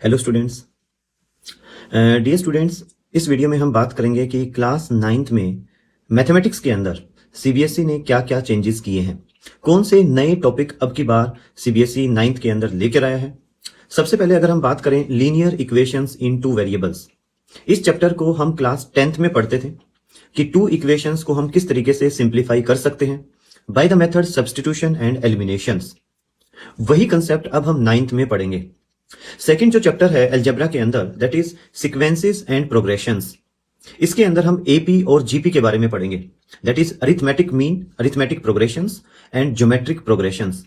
Hello students. Dear students, इस video में हम बात करेंगे कि क्लास 9th में मैथमेटिक्स के अंदर सीबीएसई ने क्या क्या चेंजेस किए हैं, कौन से नए टॉपिक अब की बार सीबीएसई 9th के अंदर लेकर आया है। सबसे पहले अगर हम बात करें लीनियर इक्वेशंस इन टू वेरिएबल्स, इस चैप्टर को हम क्लास 10th में पढ़ते थे कि टू इक्वेशंस को हम किस तरीके से सिंप्लीफाई कर सकते हैं by the method substitution and eliminations. वही कंसेप्ट अब हम 9th में पढ़ेंगे। सेकंड जो चैप्टर है अलजेब्रा के अंदर, that is sequences and progressions, इसके अंदर हम एपी और जीपी के बारे में पढ़ेंगे, that is arithmetic mean, arithmetic progressions and geometric progressions.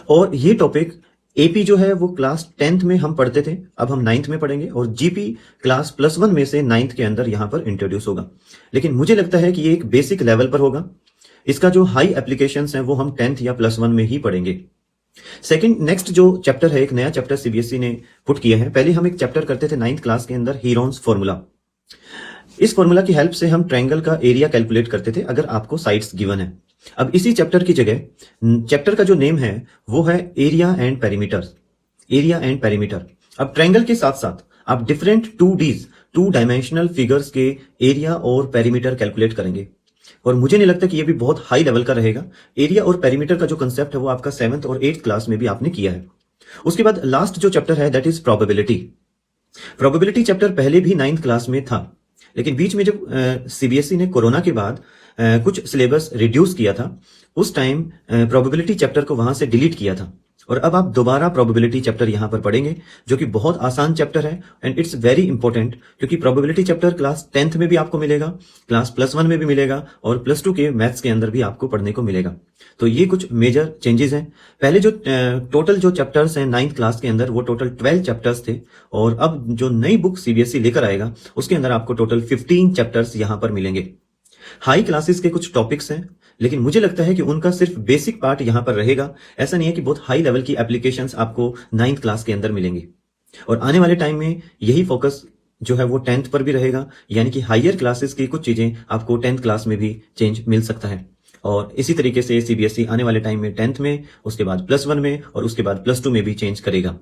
और ये टॉपिक एपी जो है वो क्लास 10th में हम पढ़ते थे, अब हम 9th में पढ़ेंगे, और जीपी क्लास +1 में से 9th के अंदर यहां पर इंट्रोड्यूस होगा। लेकिन मुझे लगता है कि ये एक बेसिक लेवल पर होगा, इसका जो हाई एप्लीकेशंस हैं वो हम 10th या +1 में ही पढ़ेंगे। सेकंड नेक्स्ट जो चैप्टर है, एक नया चैप्टर सीबीएसई ने पुट किया है। पहले हम एक चैप्टर करते थे 9th क्लास के अंदर, हीरोन्स फॉर्मूला। इस फॉर्मूला की हेल्प से हम ट्रायंगल का एरिया कैलकुलेट करते थे अगर आपको साइड्स गिवन है। अब इसी चैप्टर की जगह चैप्टर का जो नेम है वो है area and perimeter, area and perimeter. अब ट्रायंगल के साथ साथ आप डिफरेंट 2Ds, 2 डायमेंशनल फिगर्स के एरिया और पेरीमीटर कैलकुलेट करेंगे, और मुझे नहीं लगता कि ये भी बहुत हाई लेवल का रहेगा। एरिया और पेरीमीटर का जो कंसेप्ट है वो आपका 7th और 8th क्लास में भी आपने किया है। उसके बाद लास्ट जो चैप्टर है that is probability. Probability chapter पहले भी 9th क्लास में था, लेकिन बीच में जब सीबीएसई ने कोरोना के बाद कुछ सिलेबस रिड्यूस किया था, उस टाइम प्रोबेबिलिटी चैप्टर को वहां से डिलीट किया था, और अब आप दोबारा प्रोबेबिलिटी चैप्टर यहां पर पढ़ेंगे, जो कि बहुत आसान चैप्टर है एंड इट्स वेरी इंपॉर्टेंट, क्योंकि प्रोबेबिलिटी चैप्टर क्लास 10th में भी आपको मिलेगा, क्लास +1 में भी मिलेगा, और +2 के मैथ्स के अंदर भी आपको पढ़ने को मिलेगा। तो ये कुछ मेजर चेंजेस हैं। पहले जो टोटल जो चैप्टर्स हैं 9th क्लास के अंदर वो टोटल 12 चैप्टर्स थे, और अब जो नई बुक सीबीएसई लेकर आएगा उसके अंदर आपको टोटल 15 चैप्टर्स यहां पर मिलेंगे। हाई क्लासेस के कुछ टॉपिक्स हैं, लेकिन मुझे लगता है कि उनका सिर्फ बेसिक पार्ट यहां पर रहेगा। ऐसा नहीं है कि बहुत हाई लेवल की एप्लीकेशंस आपको 9th क्लास के अंदर मिलेंगे, और आने वाले टाइम में यही फोकस जो है वो 10th पर भी रहेगा, यानी कि हायर क्लासेस की कुछ चीजें आपको 10th क्लास में भी चेंज मिल सकता है। और इसी तरीके से सीबीएसई आने वाले टाइम में 10th में, उसके बाद +1 में, और उसके बाद +2 में भी चेंज करेगा।